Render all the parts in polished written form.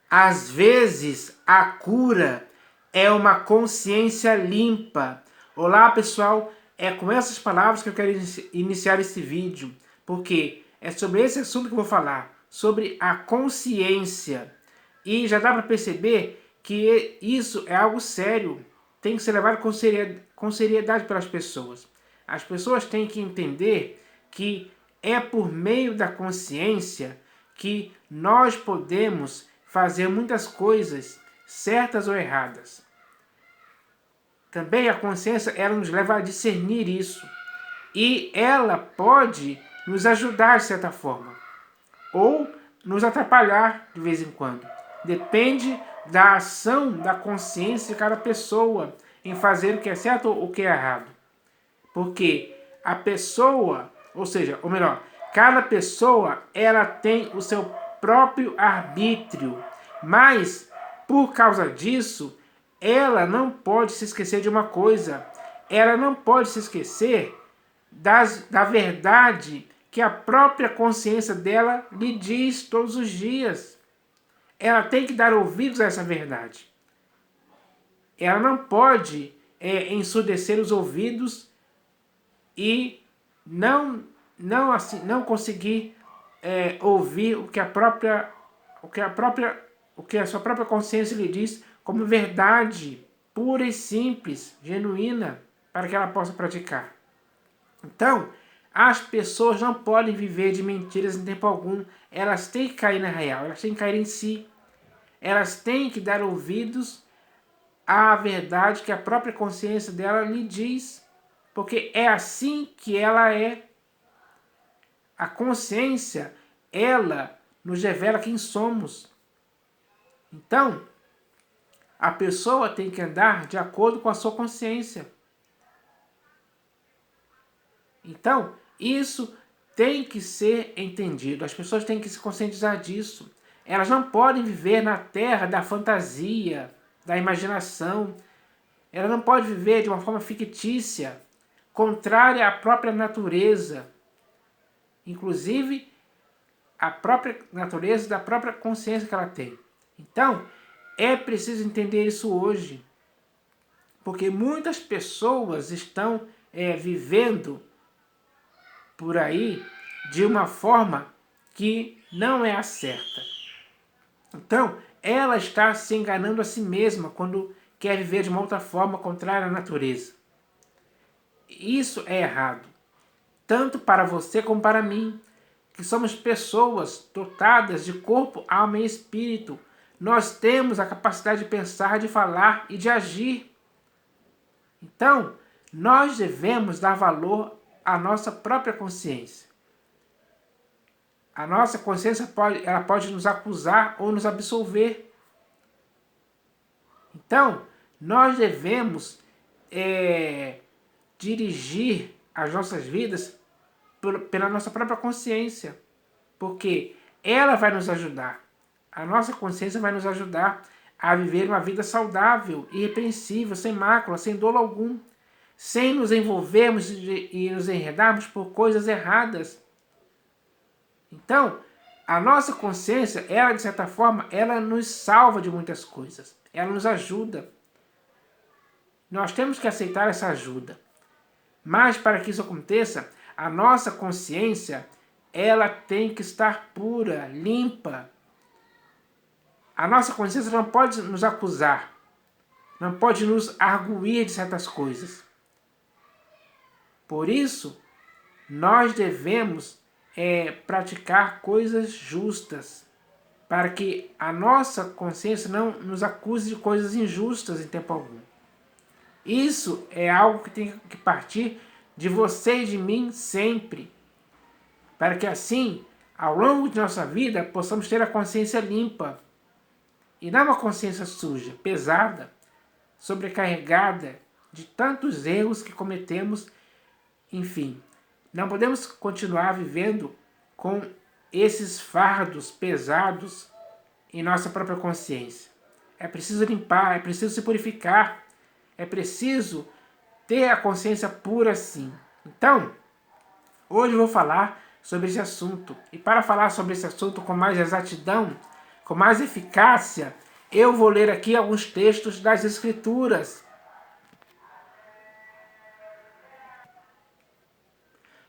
Às vezes, a cura é uma consciência limpa. Olá, pessoal. É com essas palavras que eu quero iniciar esse vídeo, porque é sobre esse assunto que eu vou falar, sobre a consciência. E já dá para perceber que isso é algo sério, tem que ser levado com seriedade pelas pessoas. As pessoas têm que entender que é por meio da consciência que nós podemos fazer muitas coisas, certas ou erradas. Também a consciência, ela nos leva a discernir isso. E ela pode nos ajudar de certa forma. Ou nos atrapalhar de vez em quando. Depende da ação da consciência de cada pessoa em fazer o que é certo ou o que é errado. Porque a pessoa, ou melhor, cada pessoa, ela tem o seu próprio arbítrio. Mas, por causa disso, ela não pode se esquecer de uma coisa. Ela não pode se esquecer da verdade que a própria consciência dela lhe diz todos os dias. Ela tem que dar ouvidos a essa verdade. Ela não pode ensurdecer os ouvidos e não conseguir ouvir o que a sua própria consciência lhe diz como verdade pura e simples, genuína, para que ela possa praticar. Então, as pessoas não podem viver de mentiras em tempo algum. Elas têm que cair na real, elas têm que cair em si. Elas têm que dar ouvidos à verdade que a própria consciência dela lhe diz. Porque é assim que ela é. A consciência, ela nos revela quem somos. Então, a pessoa tem que andar de acordo com a sua consciência. Então, isso tem que ser entendido. As pessoas têm que se conscientizar disso. Elas não podem viver na terra da fantasia, da imaginação. Elas não podem viver de uma forma fictícia, contrária à própria natureza. Inclusive, a própria natureza da própria consciência que ela tem. Então, é preciso entender isso hoje. Porque muitas pessoas estão vivendo por aí de uma forma que não é a certa. Então, ela está se enganando a si mesma quando quer viver de uma outra forma contrária à natureza. Isso é errado, tanto para você como para mim, que somos pessoas dotadas de corpo, alma e espírito. Nós temos a capacidade de pensar, de falar e de agir. Então, nós devemos dar valor à nossa própria consciência. A nossa consciência pode nos acusar ou nos absolver. Então, nós devemos dirigir as nossas vidas pela nossa própria consciência, porque ela vai nos ajudar. A nossa consciência vai nos ajudar a viver uma vida saudável, irrepreensível, sem mácula, sem dolo algum, sem nos envolvermos e nos enredarmos por coisas erradas. Então, a nossa consciência, ela de certa forma, ela nos salva de muitas coisas. Ela nos ajuda. Nós temos que aceitar essa ajuda. Mas para que isso aconteça, a nossa consciência, ela tem que estar pura, limpa. A nossa consciência não pode nos acusar, não pode nos arguir de certas coisas. Por isso, nós devemos praticar coisas justas, para que a nossa consciência não nos acuse de coisas injustas em tempo algum. Isso é algo que tem que partir de você e de mim sempre, para que assim, ao longo de nossa vida, possamos ter a consciência limpa, e não uma consciência suja, pesada, sobrecarregada de tantos erros que cometemos. Enfim, não podemos continuar vivendo com esses fardos pesados em nossa própria consciência. É preciso limpar, é preciso se purificar, é preciso ter a consciência pura sim. Então, hoje eu vou falar sobre esse assunto. E para falar sobre esse assunto com mais exatidão, com mais eficácia, eu vou ler aqui alguns textos das Escrituras.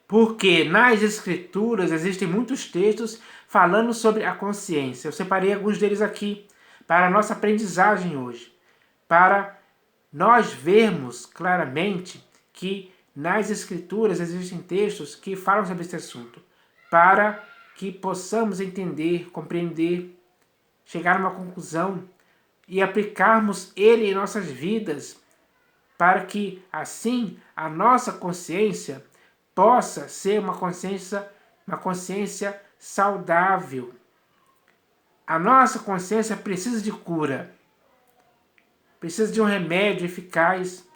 Porque nas Escrituras existem muitos textos falando sobre a consciência. Eu separei alguns deles aqui para a nossa aprendizagem hoje, para nós vermos claramente que nas Escrituras existem textos que falam sobre esse assunto, para que possamos entender, compreender, chegar a uma conclusão e aplicarmos ele em nossas vidas, para que assim a nossa consciência possa ser uma consciência saudável. A nossa consciência precisa de cura, precisa de um remédio eficaz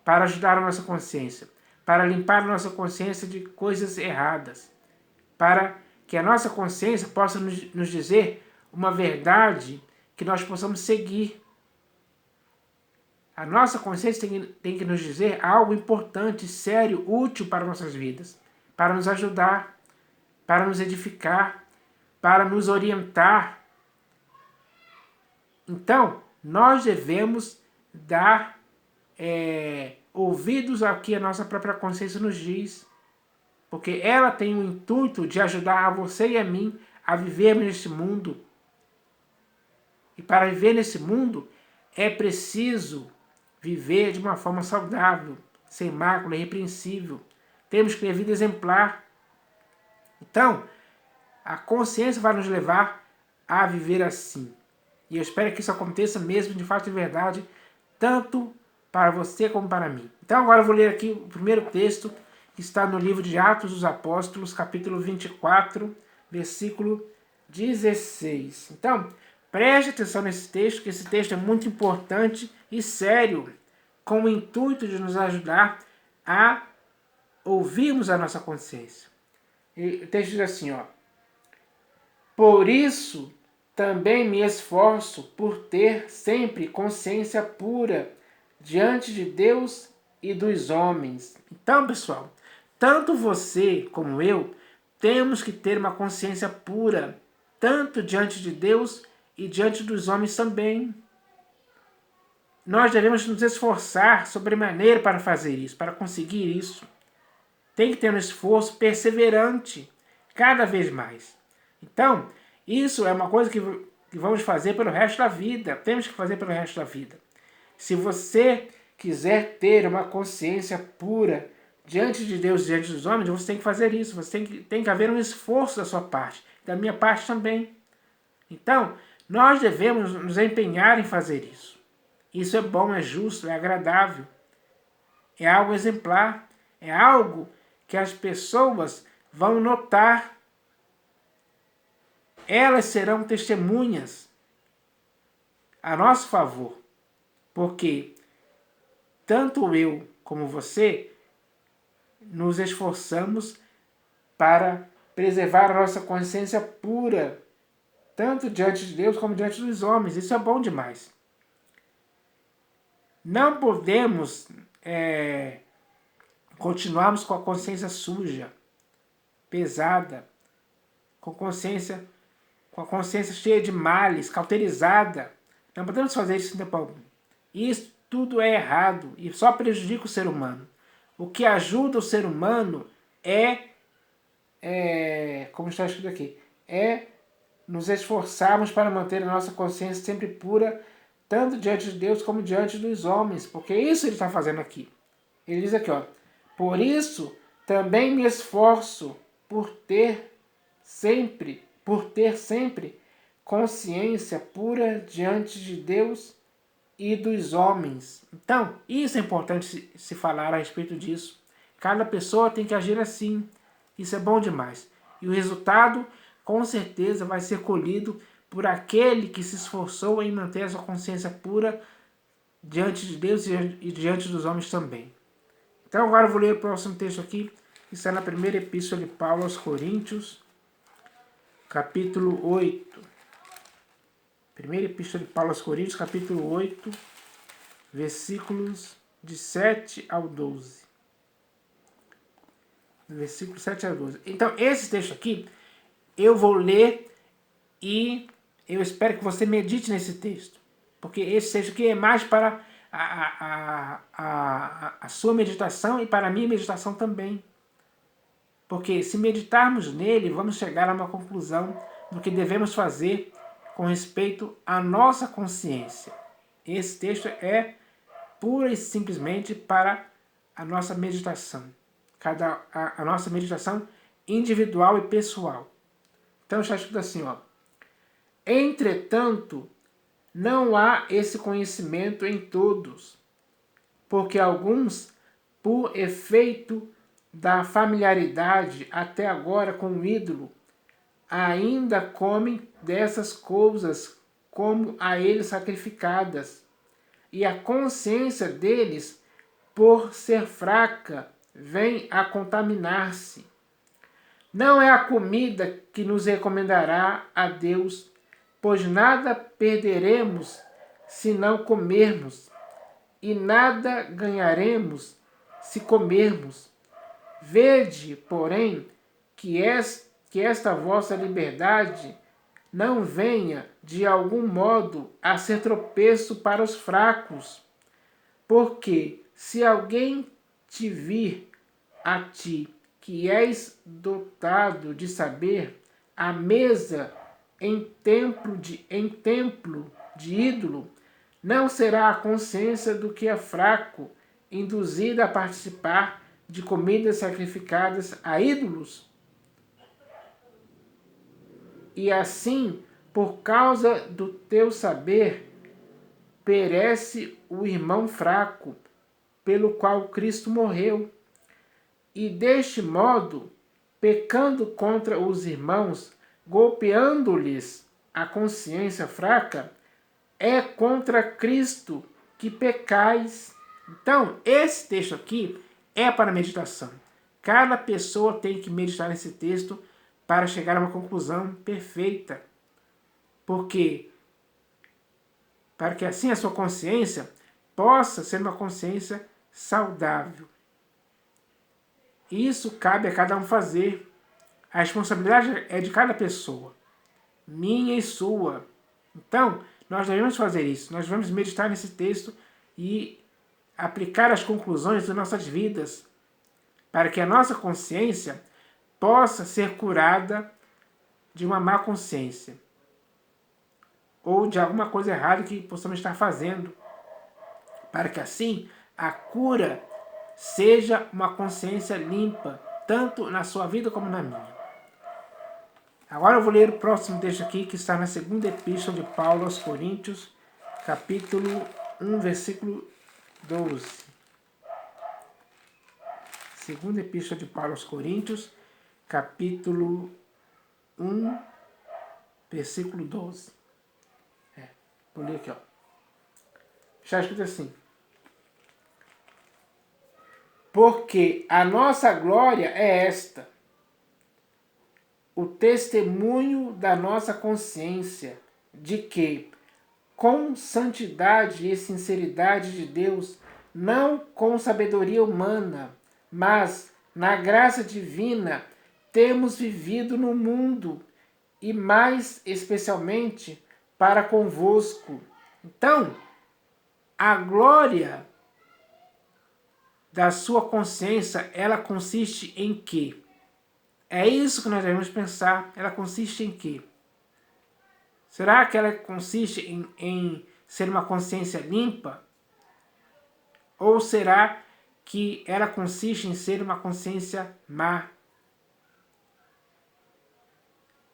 para ajudar a nossa consciência, para limpar a nossa consciência de coisas erradas, para que a nossa consciência possa nos dizer uma verdade que nós possamos seguir. A nossa consciência tem que nos dizer algo importante, sério, útil para nossas vidas, para nos ajudar, para nos edificar, para nos orientar. Então, nós devemos dar ouvidos ao que a nossa própria consciência nos diz, porque ela tem o intuito de ajudar a você e a mim a vivermos neste mundo. E para viver nesse mundo é preciso viver de uma forma saudável, sem mácula, irrepreensível. Temos que ter vida exemplar. Então, a consciência vai nos levar a viver assim. E eu espero que isso aconteça mesmo, de fato e verdade, tanto para você como para mim. Então agora eu vou ler aqui o primeiro texto, que está no livro de Atos dos Apóstolos, capítulo 24, versículo 16. Então, preste atenção nesse texto, que esse texto é muito importante e sério, com o intuito de nos ajudar a ouvirmos a nossa consciência. E o texto diz assim, ó: por isso também me esforço por ter sempre consciência pura diante de Deus e dos homens. Então, pessoal, tanto você como eu temos que ter uma consciência pura, tanto diante de Deus e diante dos homens também. Nós devemos nos esforçar sobremaneira para fazer isso, para conseguir isso. Tem que ter um esforço perseverante, cada vez mais. Então, isso é uma coisa que vamos fazer pelo resto da vida. Temos que fazer pelo resto da vida. Se você quiser ter uma consciência pura diante de Deus e diante dos homens, você tem que fazer isso. Você tem que haver um esforço da sua parte, da minha parte também. Então, nós devemos nos empenhar em fazer isso. Isso é bom, é justo, é agradável. É algo exemplar. É algo que as pessoas vão notar. Elas serão testemunhas a nosso favor. Porque tanto eu como você nos esforçamos para preservar a nossa consciência pura, tanto diante de Deus como diante dos homens. Isso é bom demais. Não podemos continuarmos com a consciência suja, pesada, com a consciência cheia de males, cauterizada. Não podemos fazer isso em tempo algum. Isso tudo é errado e só prejudica o ser humano. O que ajuda o ser humano como está escrito aqui, é nos esforçarmos para manter a nossa consciência sempre pura, tanto diante de Deus como diante dos homens, porque isso ele está fazendo aqui. Ele diz aqui, ó: por isso também me esforço por ter sempre consciência pura diante de Deus e dos homens. Então, isso é importante se falar a respeito disso. Cada pessoa tem que agir assim. Isso é bom demais. E o resultado, com certeza, vai ser colhido por aquele que se esforçou em manter a sua consciência pura diante de Deus e diante dos homens também. Então agora eu vou ler o próximo texto aqui, que está na primeira epístola de Paulo aos Coríntios, capítulo 8. Primeira epístola de Paulo aos Coríntios, capítulo 8, versículos de 7 ao 12. Versículo 7 a 12. Então, esse texto aqui, eu vou ler e eu espero que você medite nesse texto, porque esse texto aqui é mais para a sua meditação e para a minha meditação também. Porque se meditarmos nele, vamos chegar a uma conclusão do que devemos fazer com respeito à nossa consciência. Esse texto é pura e simplesmente para a nossa meditação. A nossa meditação individual e pessoal. Então está escrito assim, ó. Entretanto, não há esse conhecimento em todos, porque alguns, por efeito da familiaridade até agora com o ídolo, ainda comem dessas coisas como a eles sacrificadas, e a consciência deles, por ser fraca, vem a contaminar-se. Não é a comida que nos recomendará a Deus, pois nada perderemos se não comermos, e nada ganharemos se comermos. Vede, porém, que esta vossa liberdade não venha de algum modo a ser tropeço para os fracos, porque se alguém te vir a ti, que és dotado de saber, à mesa em templo de ídolo, não será a consciência do que é fraco induzida a participar de comidas sacrificadas a ídolos? E assim, por causa do teu saber, perece o irmão fraco, pelo qual Cristo morreu. E deste modo, pecando contra os irmãos, golpeando-lhes a consciência fraca, é contra Cristo que pecais. Então, esse texto aqui é para meditação. Cada pessoa tem que meditar nesse texto para chegar a uma conclusão perfeita. Porque, para que assim a sua consciência possa ser uma consciência saudável. Isso cabe a cada um fazer. A responsabilidade é de cada pessoa, minha e sua. Então, nós devemos fazer isso. Nós devemos meditar nesse texto e aplicar as conclusões das nossas vidas, para que a nossa consciência possa ser curada de uma má consciência ou de alguma coisa errada que possamos estar fazendo, para que assim a cura seja uma consciência limpa, tanto na sua vida como na minha. Agora eu vou ler o próximo texto aqui, que está na segunda epístola de Paulo aos Coríntios, capítulo 1, versículo 12. Segunda epístola de Paulo aos Coríntios, capítulo 1, versículo 12. Vou ler aqui, ó. Está escrito assim. Porque a nossa glória é esta, o testemunho da nossa consciência, de que, com santidade e sinceridade de Deus, não com sabedoria humana, mas na graça divina, temos vivido no mundo, e mais especialmente para convosco. Então, a glória da sua consciência, ela consiste em quê? É isso que nós devemos pensar. Ela consiste em quê? Será que ela consiste em ser uma consciência limpa? Ou será que ela consiste em ser uma consciência má?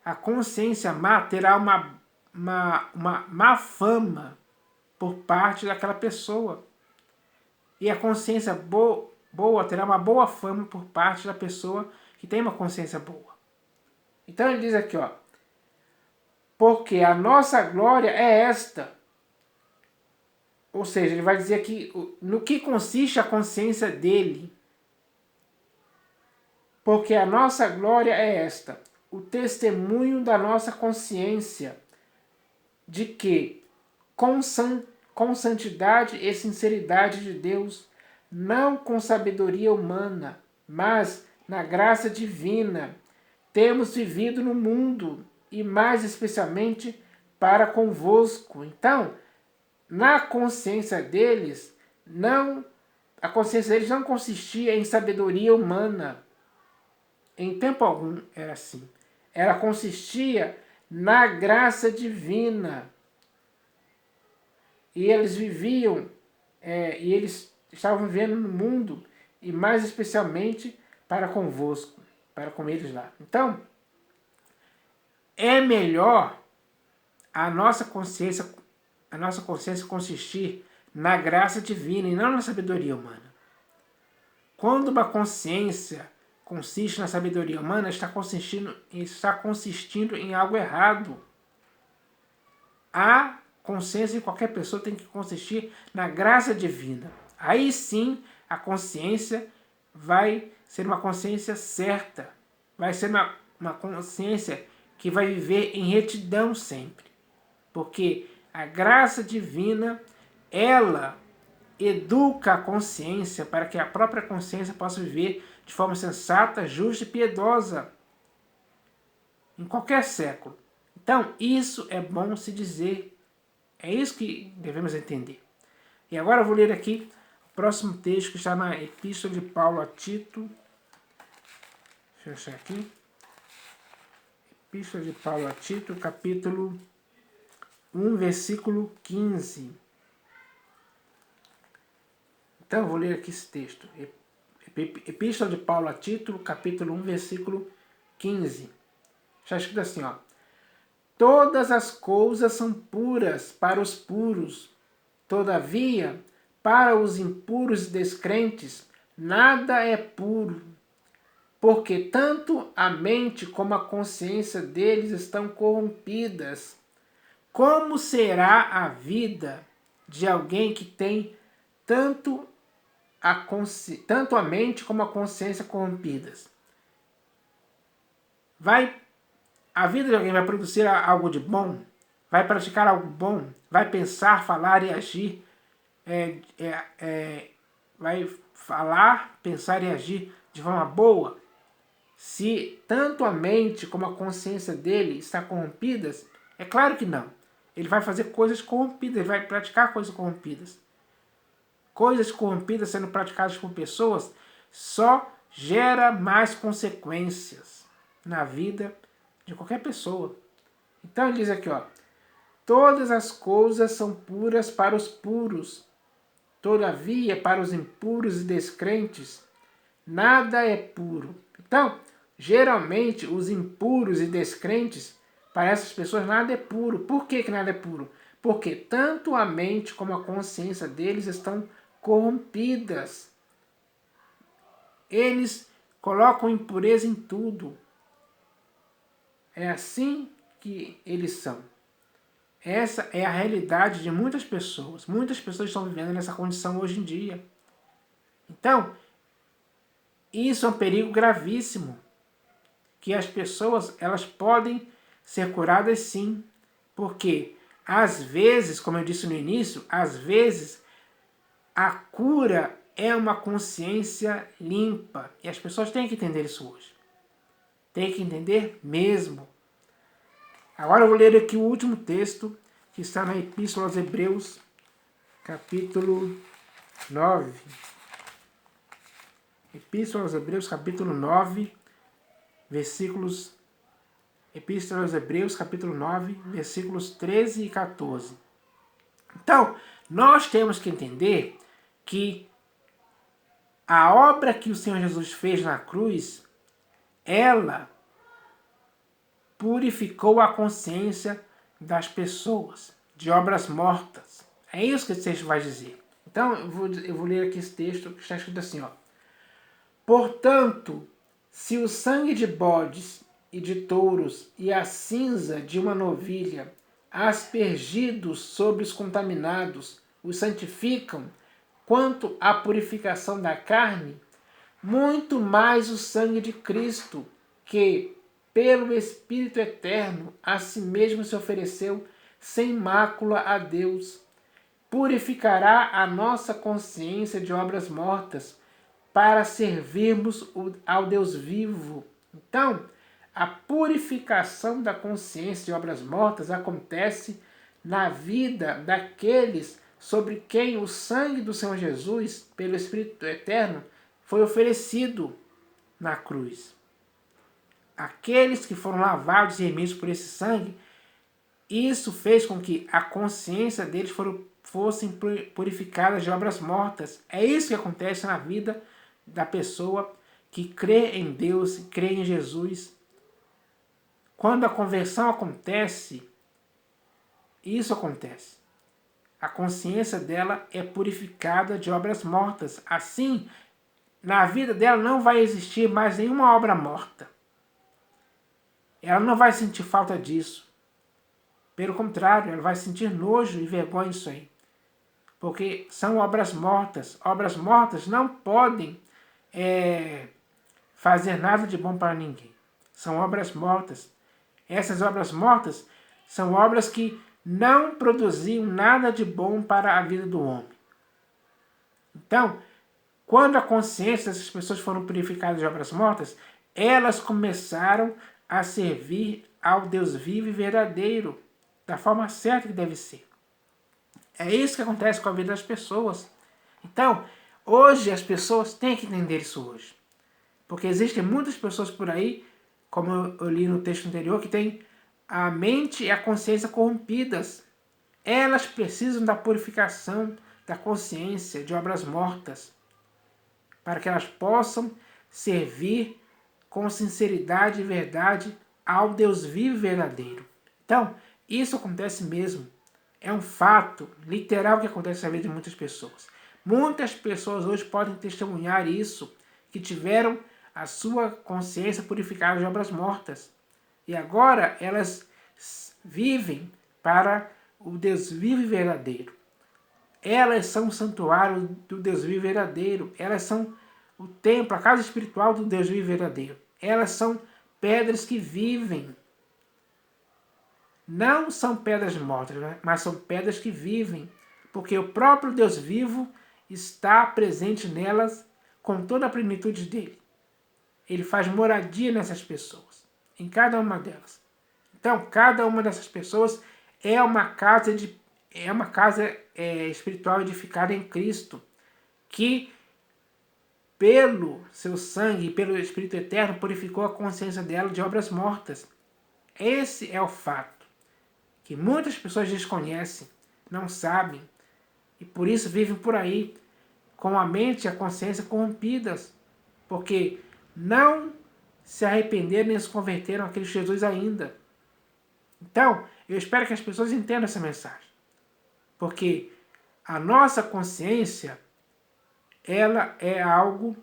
A consciência má terá uma má fama por parte daquela pessoa. E a consciência boa terá uma boa fama por parte da pessoa que tem uma consciência boa. Então ele diz aqui, ó, porque a nossa glória é esta. Ou seja, ele vai dizer aqui no que consiste a consciência dele. Porque a nossa glória é esta, o testemunho da nossa consciência, de que, com santidade e sinceridade de Deus, não com sabedoria humana, mas na graça divina, temos vivido no mundo, e mais especialmente para convosco. Então, na consciência deles, a consciência deles não consistia em sabedoria humana. Em tempo algum era assim. Ela consistia na graça divina. E eles viviam, e eles estavam vivendo no mundo, e mais especialmente para convosco, para com eles lá. Então, é melhor a nossa consciência consistir na graça divina e não na sabedoria humana. Quando uma consciência consiste na sabedoria humana, está consistindo em algo errado. A consciência de qualquer pessoa tem que consistir na graça divina. Aí sim a consciência vai ser uma consciência certa. Vai ser uma consciência que vai viver em retidão sempre. Porque a graça divina, ela educa a consciência para que a própria consciência possa viver de forma sensata, justa e piedosa em qualquer século. Então, isso é bom se dizer. É isso que devemos entender. E agora eu vou ler aqui o próximo texto que está na Epístola de Paulo a Tito. Deixa eu achar aqui. Epístola de Paulo a Tito, capítulo 1, versículo 15. Então, eu vou ler aqui esse texto. Epístola de Paulo a Tito, capítulo 1, versículo 15. Está escrito assim, ó. Todas as coisas são puras para os puros. Todavia, para os impuros e descrentes, nada é puro. Porque tanto a mente como a consciência deles estão corrompidas. Como será a vida de alguém que tem tanto a mente como a consciência corrompidas? A vida de alguém vai produzir algo de bom? Vai praticar algo bom? Vai pensar, falar e agir? Vai falar, pensar e agir de forma boa? Se tanto a mente como a consciência dele está corrompidas? É claro que não. Ele vai fazer coisas corrompidas, ele vai praticar coisas corrompidas. Coisas corrompidas sendo praticadas por pessoas só gera mais consequências na vida de qualquer pessoa. Então ele diz aqui, ó, todas as coisas são puras para os puros, todavia para os impuros e descrentes nada é puro. Então, geralmente os impuros e descrentes, para essas pessoas nada é puro. Por que nada é puro? Porque tanto a mente como a consciência deles estão corrompidas. Eles colocam impureza em tudo. É assim que eles são. Essa é a realidade de muitas pessoas. Muitas pessoas estão vivendo nessa condição hoje em dia. Então, isso é um perigo gravíssimo. Que as pessoas, elas podem ser curadas sim. Porque, às vezes, como eu disse no início, às vezes a cura é uma consciência limpa. E as pessoas têm que entender isso hoje. Tem que entender mesmo. Agora eu vou ler aqui o último texto, que está na Epístola aos Hebreus, capítulo 9. Epístola aos Hebreus, capítulo 9, versículos... Epístola aos Hebreus, capítulo 9, versículos 13 e 14. Então, nós temos que entender que a obra que o Senhor Jesus fez na cruz, ela purificou a consciência das pessoas, de obras mortas. É isso que esse texto vai dizer. Então, eu vou ler aqui esse texto que está escrito assim, ó. Portanto, se o sangue de bodes e de touros e a cinza de uma novilha, aspergidos sobre os contaminados, os santificam, quanto à purificação da carne, muito mais o sangue de Cristo, que, pelo Espírito Eterno, a si mesmo se ofereceu sem mácula a Deus, purificará a nossa consciência de obras mortas, para servirmos ao Deus vivo. Então, A purificação da consciência de obras mortas acontece na vida daqueles sobre quem o sangue do Senhor Jesus, pelo Espírito Eterno, foi oferecido na cruz. Aqueles que foram lavados e remidos por esse sangue, isso fez com que a consciência deles fossem purificadas de obras mortas. É isso que acontece na vida da pessoa que crê em Deus, crê em Jesus. Quando a conversão acontece, isso acontece. A consciência dela é purificada de obras mortas. Assim, na vida dela não vai existir mais nenhuma obra morta. Ela não vai sentir falta disso. Pelo contrário, ela vai sentir nojo e vergonha disso aí. Porque são obras mortas. Obras mortas não podem fazer nada de bom para ninguém. São obras mortas. Essas obras mortas são obras que não produziam nada de bom para a vida do homem. Então, quando a consciência dessas pessoas foram purificadas de obras mortas, elas começaram a servir ao Deus vivo e verdadeiro, da forma certa que deve ser. É isso que acontece com a vida das pessoas. Então, hoje as pessoas têm que entender isso hoje. Porque existem muitas pessoas por aí, como eu li no texto anterior, que têm a mente e a consciência corrompidas. Elas precisam da purificação da consciência de obras mortas, para que elas possam servir com sinceridade e verdade ao Deus vivo e verdadeiro. Então, isso acontece mesmo. É um fato literal que acontece na vida de muitas pessoas. Muitas pessoas hoje podem testemunhar isso, que tiveram a sua consciência purificada de obras mortas. E agora elas vivem para o Deus vivo e verdadeiro. Elas são o santuário do Deus vivo e verdadeiro. Elas são o templo, a casa espiritual do Deus vivo e verdadeiro. Elas são pedras que vivem. Não são pedras mortas, né? Mas são pedras que vivem. Porque o próprio Deus vivo está presente nelas com toda a plenitude dele. Ele faz moradia nessas pessoas, em cada uma delas. Então, cada uma dessas pessoas é uma casa espiritual edificada em Cristo, que pelo seu sangue e pelo Espírito Eterno purificou a consciência dela de obras mortas. Esse é o fato que muitas pessoas desconhecem, não sabem, e por isso vivem por aí com a mente e a consciência corrompidas, porque não se arrependeram nem se converteram a Cristo Jesus ainda. Então, eu espero que as pessoas entendam essa mensagem. Porque a nossa consciência, ela é algo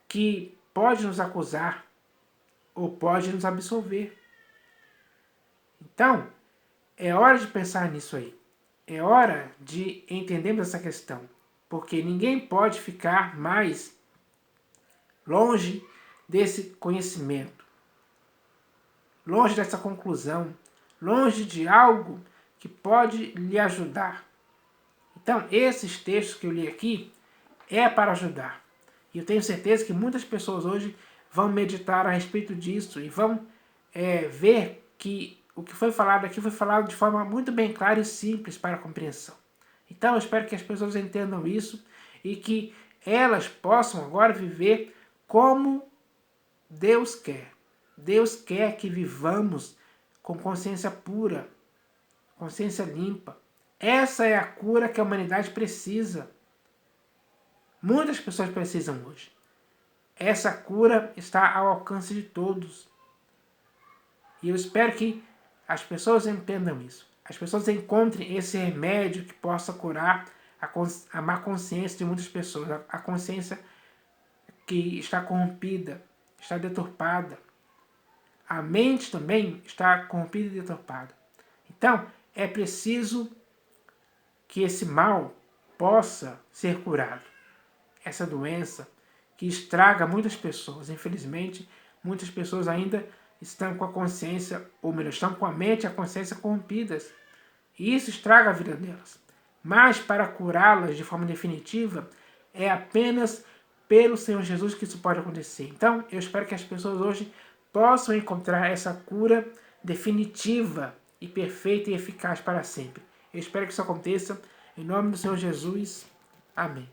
que pode nos acusar ou pode nos absolver. Então, é hora de pensar nisso aí. É hora de entendermos essa questão. Porque ninguém pode ficar mais longe desse conhecimento, longe dessa conclusão, longe de algo que pode lhe ajudar. Então, esses textos que eu li aqui é para ajudar. E eu tenho certeza que muitas pessoas hoje vão meditar a respeito disso e vão ver que o que foi falado aqui foi falado de forma muito bem clara e simples para a compreensão. Então, eu espero que as pessoas entendam isso e que elas possam agora viver como Deus quer. Deus quer que vivamos com consciência pura, consciência limpa. Essa é a cura que a humanidade precisa. Muitas pessoas precisam hoje. Essa cura está ao alcance de todos. E eu espero que as pessoas entendam isso. As pessoas encontrem esse remédio que possa curar a má consciência de muitas pessoas. A consciência que está corrompida, está deturpada. A mente também está corrompida e deturpada. Então, é preciso que esse mal possa ser curado. Essa doença que estraga muitas pessoas. Infelizmente, muitas pessoas ainda estão com a consciência, ou melhor, estão com a mente e a consciência corrompidas. E isso estraga a vida delas. Mas para curá-las de forma definitiva, é apenas pelo Senhor Jesus que isso pode acontecer. Então, eu espero que as pessoas hoje possam encontrar essa cura definitiva e perfeita e eficaz para sempre. Eu espero que isso aconteça. Em nome do Senhor Jesus. Amém.